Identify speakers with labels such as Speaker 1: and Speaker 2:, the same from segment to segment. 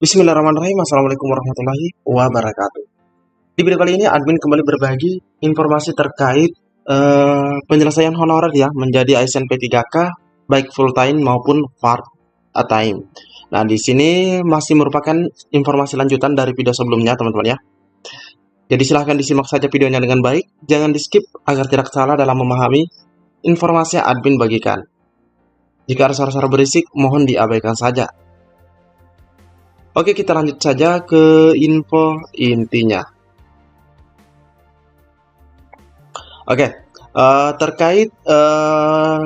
Speaker 1: Bismillahirrahmanirrahim. Assalamualaikum warahmatullahi wabarakatuh. Di video kali ini admin kembali berbagi informasi terkait penyelesaian honorer ya menjadi ASN P3K baik full time maupun part time. Nah, di sini masih merupakan informasi lanjutan dari video sebelumnya, teman-teman ya. Jadi silahkan disimak saja videonya dengan baik, jangan di-skip agar tidak salah dalam memahami informasi yang admin bagikan. Jika ada suara-suara berisik, mohon diabaikan saja. Oke, kita lanjut saja ke info intinya. Oke, terkait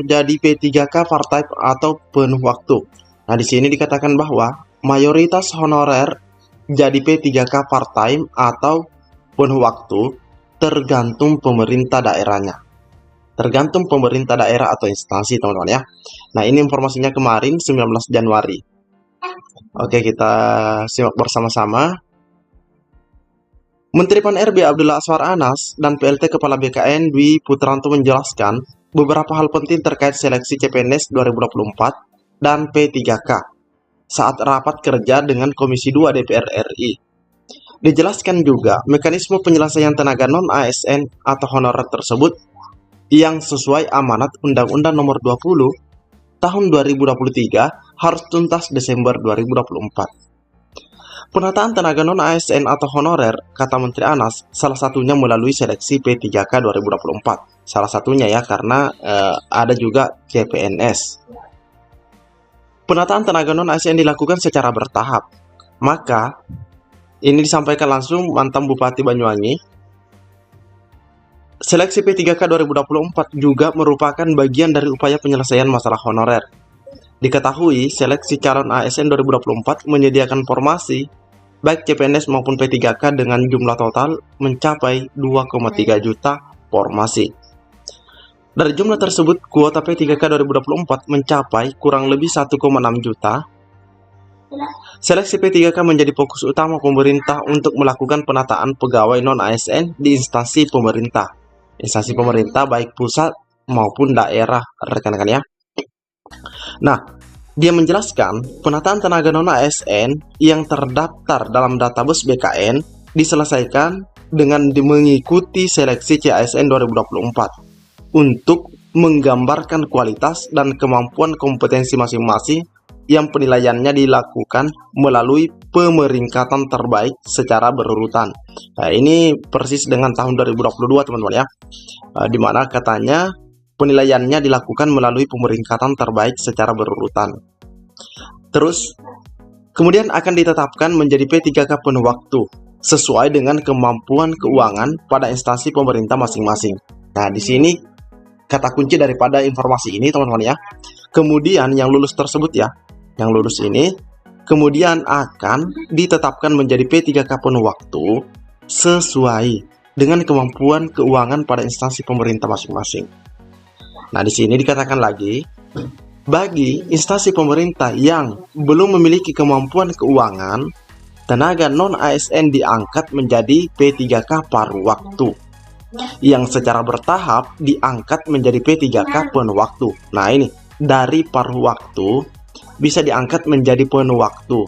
Speaker 1: jadi P3K part-time atau penuh waktu. Nah, di sini dikatakan bahwa mayoritas honorer jadi P3K part-time atau penuh waktu tergantung pemerintah daerahnya. Tergantung pemerintah daerah atau instansi, teman-teman ya. Nah, ini informasinya kemarin 19 Januari. Oke, kita simak bersama-sama. Menteri Pan-RB Abdullah Azwar Anas dan PLT Kepala BKN Dwi Putranto menjelaskan beberapa hal penting terkait seleksi CPNS 2024 dan P3K saat rapat kerja dengan Komisi 2 DPR RI. Dijelaskan juga mekanisme penyelesaian tenaga non-ASN atau honorer tersebut yang sesuai amanat Undang-Undang Nomor 20 Tahun 2023 harus tuntas Desember 2024. Penataan tenaga non-ASN atau honorer, kata Menteri Anas, salah satunya melalui seleksi P3K 2024. Salah satunya ya, karena ada juga CPNS. Penataan tenaga non-ASN dilakukan secara bertahap. Maka, ini disampaikan langsung mantan Bupati Banyuwangi. Seleksi P3K 2024 juga merupakan bagian dari upaya penyelesaian masalah honorer. Diketahui, seleksi calon ASN 2024 menyediakan formasi, baik CPNS maupun P3K dengan jumlah total mencapai 2,3 juta formasi. Dari jumlah tersebut, kuota P3K 2024 mencapai kurang lebih 1,6 juta. Seleksi P3K menjadi fokus utama pemerintah untuk melakukan penataan pegawai non-ASN di instansi pemerintah. Instansi pemerintah baik pusat maupun daerah, rekan-rekan ya. Nah, dia menjelaskan penataan tenaga non-ASN yang terdaftar dalam database BKN diselesaikan dengan mengikuti seleksi CASN 2024 untuk menggambarkan kualitas dan kemampuan kompetensi masing-masing yang penilaiannya dilakukan melalui pemeringkatan terbaik secara berurutan. Nah, ini persis dengan tahun 2022, teman-teman ya. Di mana katanya penilaiannya dilakukan melalui pemeringkatan terbaik secara berurutan. Terus, kemudian akan ditetapkan menjadi P3K penuh waktu sesuai dengan kemampuan keuangan pada instansi pemerintah masing-masing. Nah, di sini kata kunci daripada informasi ini, teman-teman ya. Kemudian yang lulus tersebut ya, yang lulus ini kemudian akan ditetapkan menjadi P3K penuh waktu sesuai dengan kemampuan keuangan pada instansi pemerintah masing-masing. Nah, di sini dikatakan lagi, bagi instansi pemerintah yang belum memiliki kemampuan keuangan, tenaga non-ASN diangkat menjadi P3K paruh waktu, yang secara bertahap diangkat menjadi P3K penuh waktu. Nah, ini dari paruh waktu bisa diangkat menjadi penuh waktu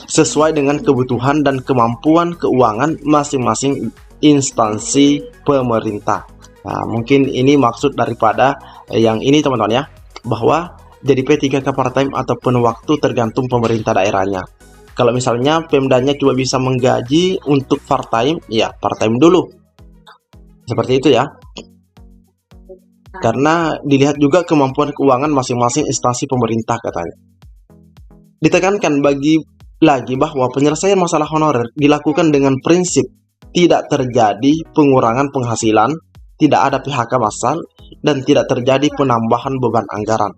Speaker 1: sesuai dengan kebutuhan dan kemampuan keuangan masing-masing instansi pemerintah. Nah, mungkin ini maksud daripada yang ini, teman-teman ya, bahwa jadi P3K part-time atau penuh waktu tergantung pemerintah daerahnya. Kalau misalnya Pemdanya cuma bisa menggaji untuk part-time, ya part-time dulu. Seperti itu ya. Karena dilihat juga kemampuan keuangan masing-masing instansi pemerintah, katanya. Ditekankan lagi bahwa penyelesaian masalah honorer dilakukan dengan prinsip tidak terjadi pengurangan penghasilan, tidak ada PHK massal, dan tidak terjadi penambahan beban anggaran.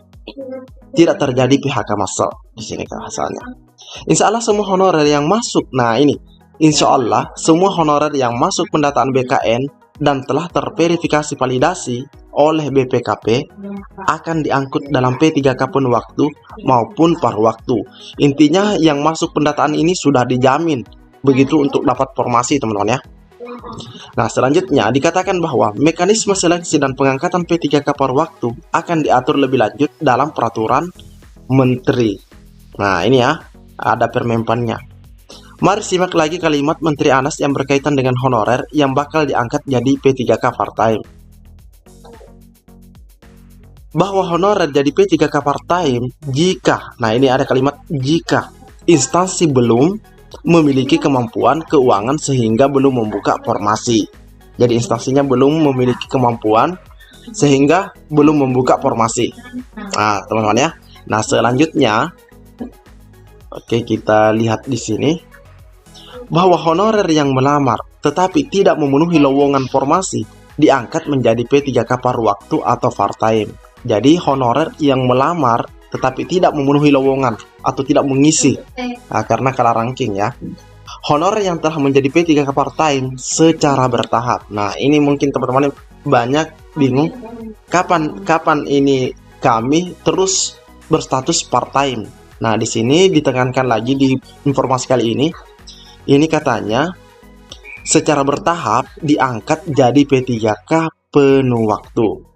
Speaker 1: Tidak terjadi PHK massal di sini bahasanya. Insya Allah semua honorer yang masuk, nah ini, insya Allah semua honorer yang masuk pendataan BKN dan telah terverifikasi validasi oleh BPKP akan diangkut dalam P3K penuh waktu maupun paruh waktu. Intinya yang masuk pendataan ini sudah dijamin begitu untuk dapat formasi, teman-teman ya. Nah, selanjutnya dikatakan bahwa mekanisme seleksi dan pengangkatan P3K paruh waktu akan diatur lebih lanjut dalam peraturan menteri. Nah, ini ya, Ada permenpannya. Mari simak lagi kalimat Menteri Anas yang berkaitan dengan honorer yang bakal diangkat jadi P3K part-time. Bahwa honorer jadi P3K part-time jika, nah ini ada kalimat jika, instansi belum memiliki kemampuan keuangan sehingga belum membuka formasi. Jadi instansinya belum memiliki kemampuan sehingga belum membuka formasi. Nah, teman-teman ya. Nah, selanjutnya, oke, kita lihat di sini bahwa honorer yang melamar tetapi tidak memenuhi lowongan formasi diangkat menjadi P3K paruh waktu atau part-time. Jadi honorer yang melamar tetapi tidak memenuhi lowongan atau tidak mengisi, nah, karena kalah ranking ya. Honorer yang telah menjadi P3K part-time secara bertahap. Nah, ini mungkin teman-teman banyak bingung kapan ini kami terus berstatus part-time. Nah, di sini ditekankan lagi di informasi kali ini katanya secara bertahap diangkat jadi P3K penuh waktu.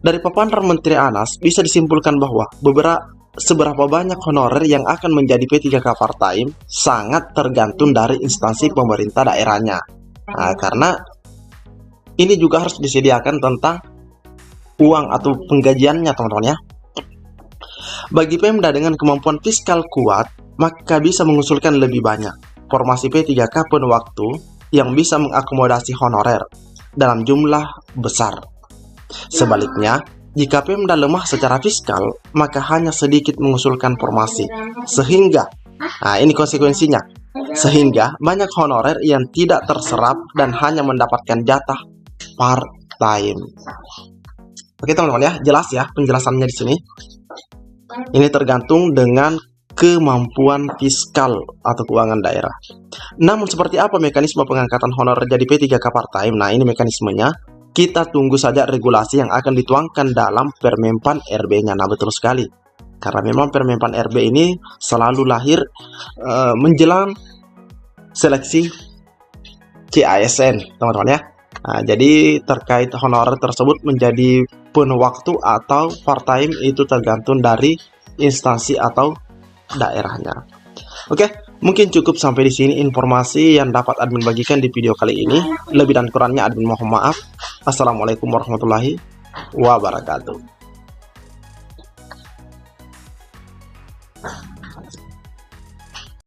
Speaker 1: Dari paparan Menteri Anas bisa disimpulkan bahwa seberapa banyak honorer yang akan menjadi P3K part-time sangat tergantung dari instansi pemerintah daerahnya. Nah, karena ini juga harus disediakan tentang uang atau penggajiannya, teman-teman ya. Bagi Pemda dengan kemampuan fiskal kuat, maka bisa mengusulkan lebih banyak formasi P3K penuh waktu yang bisa mengakomodasi honorer dalam jumlah besar. Sebaliknya, jika Pemda lemah secara fiskal, maka hanya sedikit mengusulkan formasi. Sehingga, nah ini konsekuensinya, sehingga banyak honorer yang tidak terserap dan hanya mendapatkan jatah part-time. Oke teman-teman ya, jelas ya penjelasannya di sini. Ini tergantung dengan kemampuan fiskal atau keuangan daerah. Namun seperti apa mekanisme pengangkatan honorer jadi P3K part-time? Nah, ini mekanismenya. Kita tunggu saja regulasi yang akan dituangkan dalam Permenpan RB-nya. Nah, betul sekali. Karena memang Permenpan RB ini selalu lahir menjelang seleksi CASN, teman-teman ya. Nah, jadi terkait honorer tersebut menjadi penuh waktu atau part-time itu tergantung dari instansi atau daerahnya. Oke, mungkin cukup sampai di sini informasi yang dapat admin bagikan di video kali ini. Lebih dan kurangnya admin mohon maaf. Assalamualaikum warahmatullahi wabarakatuh.